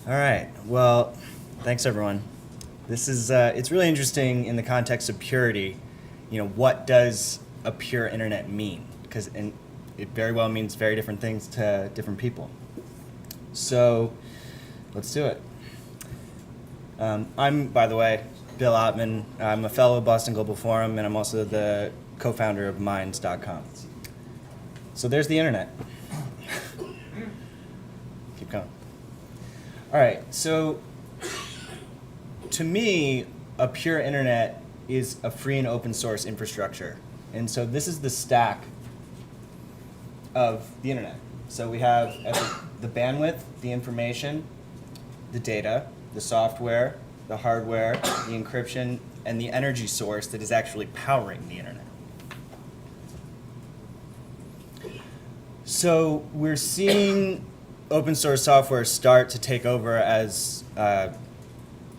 All right. Well, thanks everyone. This is it's really interesting in the context of purity. What does a pure internet mean? Because it very well means very different things to different people. So let's do it. I'm, by the way, Bill Ottman. I'm a fellow of Boston Global Forum, and I'm also the co-founder of Minds.com. So there's the internet. Keep going. All right, so to me, a pure internet is a free and open source infrastructure. And so this is the stack of the internet. So we have the bandwidth, the information, the data, the software, the hardware, the encryption, and the energy source that is actually powering the internet. So we're seeing open source software start to take over as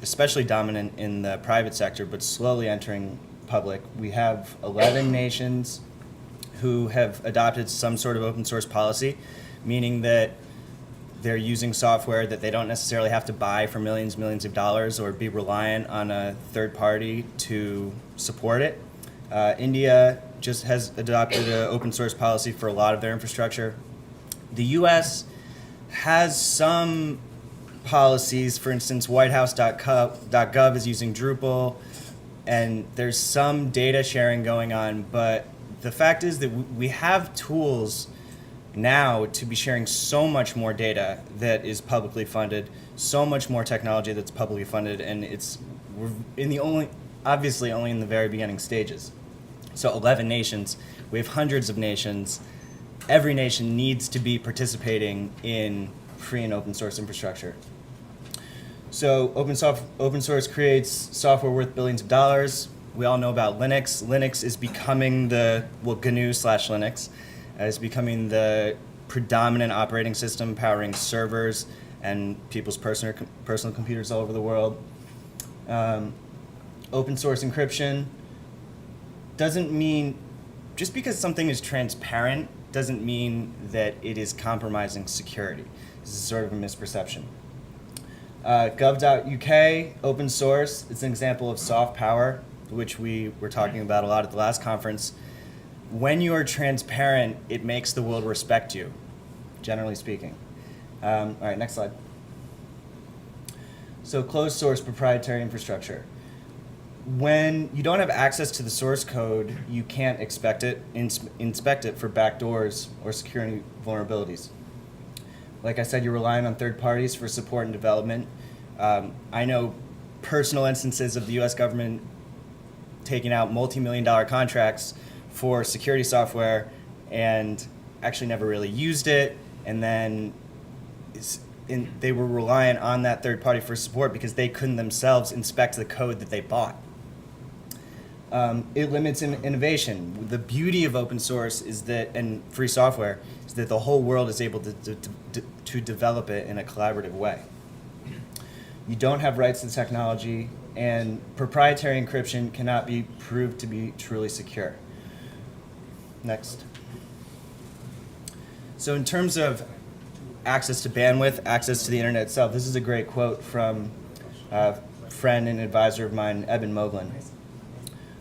especially dominant in the private sector, but slowly entering public. We have 11 nations who have adopted some sort of open source policy, meaning that they're using software that they don't necessarily have to buy for millions of dollars or be reliant on a third party to support it. India just has adopted an open source policy for a lot of their infrastructure. The US has some policies. For instance, whitehouse.gov is using Drupal, and there's some data sharing going on, but the fact is that we have tools now to be sharing so much more data that is publicly funded, so much more technology that's publicly funded, and we're obviously only in the very beginning stages. So 11 nations, we have hundreds of nations. Every nation needs to be participating in free and open source infrastructure. So open source creates software worth billions of dollars. We all know about Linux. Linux is becoming GNU/Linux is becoming the predominant operating system powering servers and people's personal computers all over the world. Open source encryption doesn't mean, just because something is transparent doesn't mean that it is compromising security. This is sort of a misperception. Gov.uk, open source, it's an example of soft power, which we were talking about a lot at the last conference. When you are transparent, it makes the world respect you, generally speaking. All right, next slide. So closed source proprietary infrastructure. When you don't have access to the source code, you can't inspect it for backdoors or security vulnerabilities. Like I said, you're relying on third parties for support and development. I know personal instances of the US government taking out multi-million-dollar contracts for security software and actually never really used it, and then they were reliant on that third party for support because they couldn't themselves inspect the code that they bought. It limits innovation. The beauty of open source and free software is that the whole world is able to develop it in a collaborative way. You don't have rights to the technology, and proprietary encryption cannot be proved to be truly secure. Next. So in terms of access to bandwidth, access to the internet itself, this is a great quote from a friend and advisor of mine, Eben Moglen.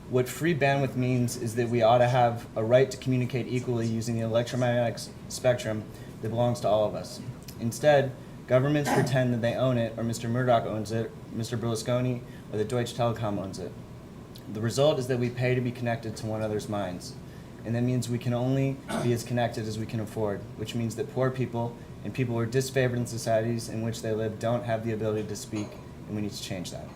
What free bandwidth means is that we ought to have a right to communicate equally using the electromagnetic spectrum that belongs to all of us. Instead, governments pretend that they own it, or Mr. Murdoch owns it, Mr. Berlusconi, or the Deutsche Telekom owns it. The result is that we pay to be connected to one another's minds. And that means we can only be as connected as we can afford, which means that poor people and people who are disfavored in societies in which they live don't have the ability to speak, and we need to change that.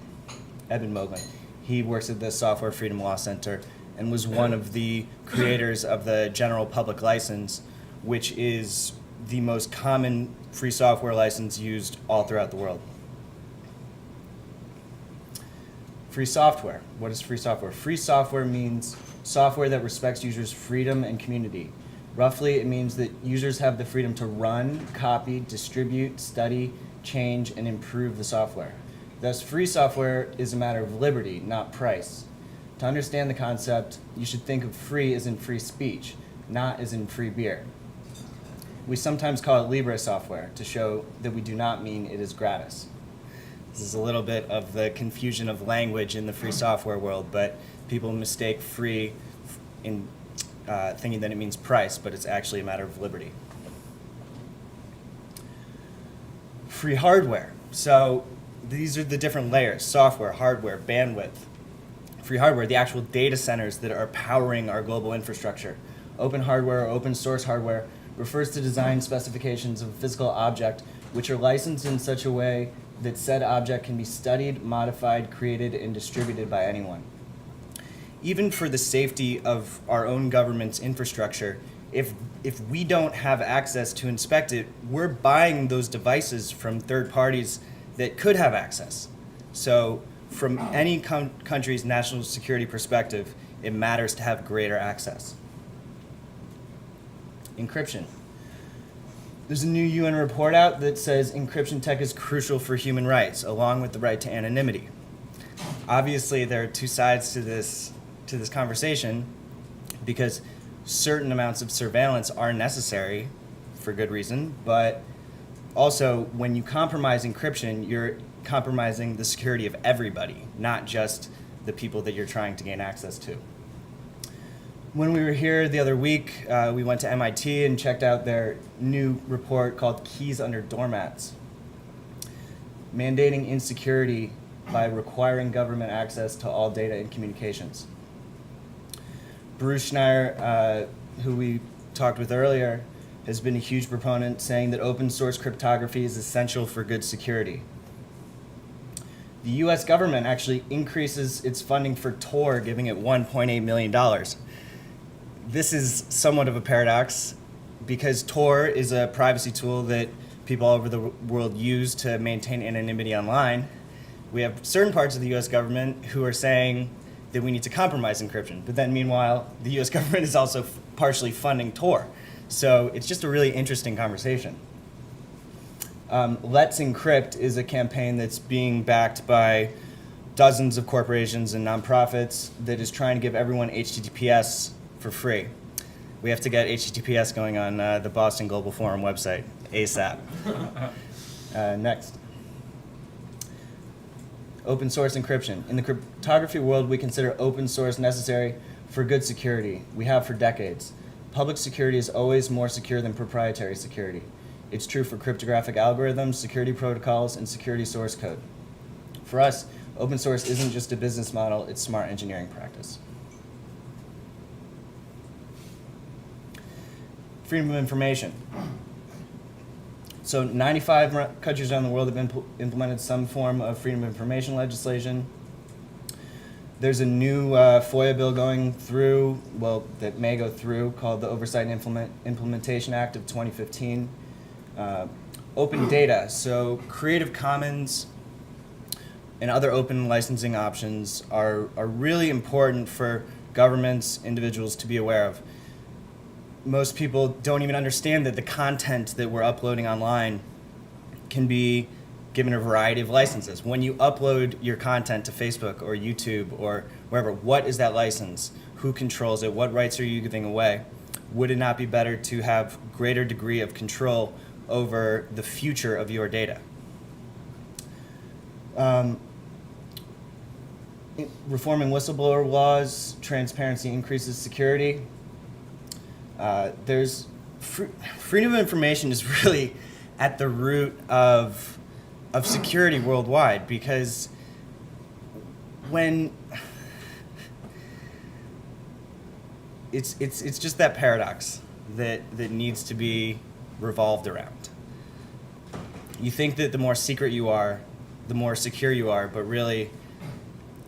Eben Moglen. He works at the Software Freedom Law Center and was one of the creators of the General Public License, which is the most common free software license used all throughout the world. Free software. What is free software? Free software means software that respects users' freedom and community. Roughly, it means that users have the freedom to run, copy, distribute, study, change, and improve the software. Thus, free software is a matter of liberty, not price. To understand the concept, you should think of free as in free speech, not as in free beer. We sometimes call it Libre software to show that we do not mean it is gratis. This is a little bit of the confusion of language in the free software world, but people mistake free in thinking that it means price, but it's actually a matter of liberty. Free hardware. So these are the different layers: software, hardware, bandwidth. Free hardware, the actual data centers that are powering our global infrastructure. Open hardware or open source hardware refers to design specifications of a physical object which are licensed in such a way that said object can be studied, modified, created, and distributed by anyone. Even for the safety of our own government's infrastructure, if we don't have access to inspect it, we're buying those devices from third parties that could have access. So from any country's national security perspective, it matters to have greater access. Encryption. There's a new UN report out that says encryption tech is crucial for human rights, along with the right to anonymity. Obviously, there are two sides to this conversation, because certain amounts of surveillance are necessary for good reason, but also when you compromise encryption, you're compromising the security of everybody, not just the people that you're trying to gain access to. When we were here the other week, we went to MIT and checked out their new report called Keys Under Doormats, mandating insecurity by requiring government access to all data and communications. Bruce Schneier, who we talked with earlier, has been a huge proponent, saying that open source cryptography is essential for good security. The US government actually increases its funding for Tor, giving it $1.8 million. This is somewhat of a paradox, because Tor is a privacy tool that people all over the world use to maintain anonymity online. We have certain parts of the US government who are saying that we need to compromise encryption, but then meanwhile, the US government is also partially funding Tor. So it's just a really interesting conversation. Let's Encrypt is a campaign that's being backed by dozens of corporations and nonprofits that is trying to give everyone HTTPS for free. We have to get HTTPS going on the Boston Global Forum website ASAP. Next. Open source encryption. In the cryptography world, we consider open source necessary for good security. We have for decades. Public security is always more secure than proprietary security. It's true for cryptographic algorithms, security protocols, and security source code. For us, open source isn't just a business model, it's smart engineering practice. Freedom of information. So 95 countries around the world have implemented some form of freedom of information legislation. There's a new FOIA bill going through, well, that may go through, called the Oversight and Implementation Act of 2015. Open data, so Creative Commons and other open licensing options are really important for governments, individuals to be aware of. Most people don't even understand that the content that we're uploading online can be given a variety of licenses. When you upload your content to Facebook or YouTube or wherever, what is that license? Who controls it? What rights are you giving away? Would it not be better to have greater degree of control over the future of your data? Reforming whistleblower laws, transparency increases security. There's freedom of information is really at the root of security worldwide, because when it's just that paradox that needs to be revolved around. You think that the more secret you are, the more secure you are, but really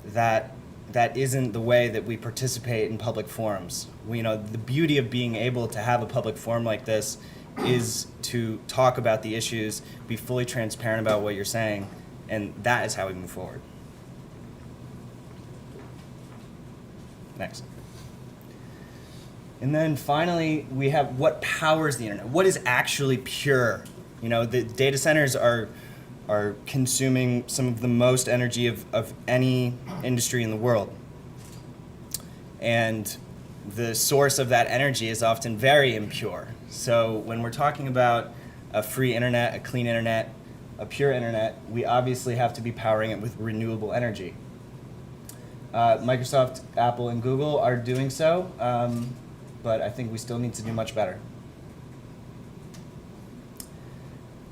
that isn't the way that we participate in public forums. The beauty of being able to have a public forum like this is to talk about the issues, be fully transparent about what you're saying, and that is how we move forward. Next. And then finally, we have what powers the internet. What is actually pure? The data centers are consuming some of the most energy of any industry in the world. And the source of that energy is often very impure. So when we're talking about a free internet, a clean internet, a pure internet, we obviously have to be powering it with renewable energy. Microsoft, Apple, and Google are doing so, but I think we still need to do much better.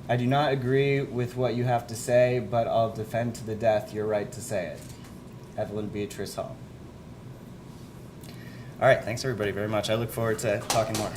I do not agree with what you have to say, but I'll defend to the death your right to say it. Evelyn Beatrice Hall. All right, thanks everybody very much. I look forward to talking more.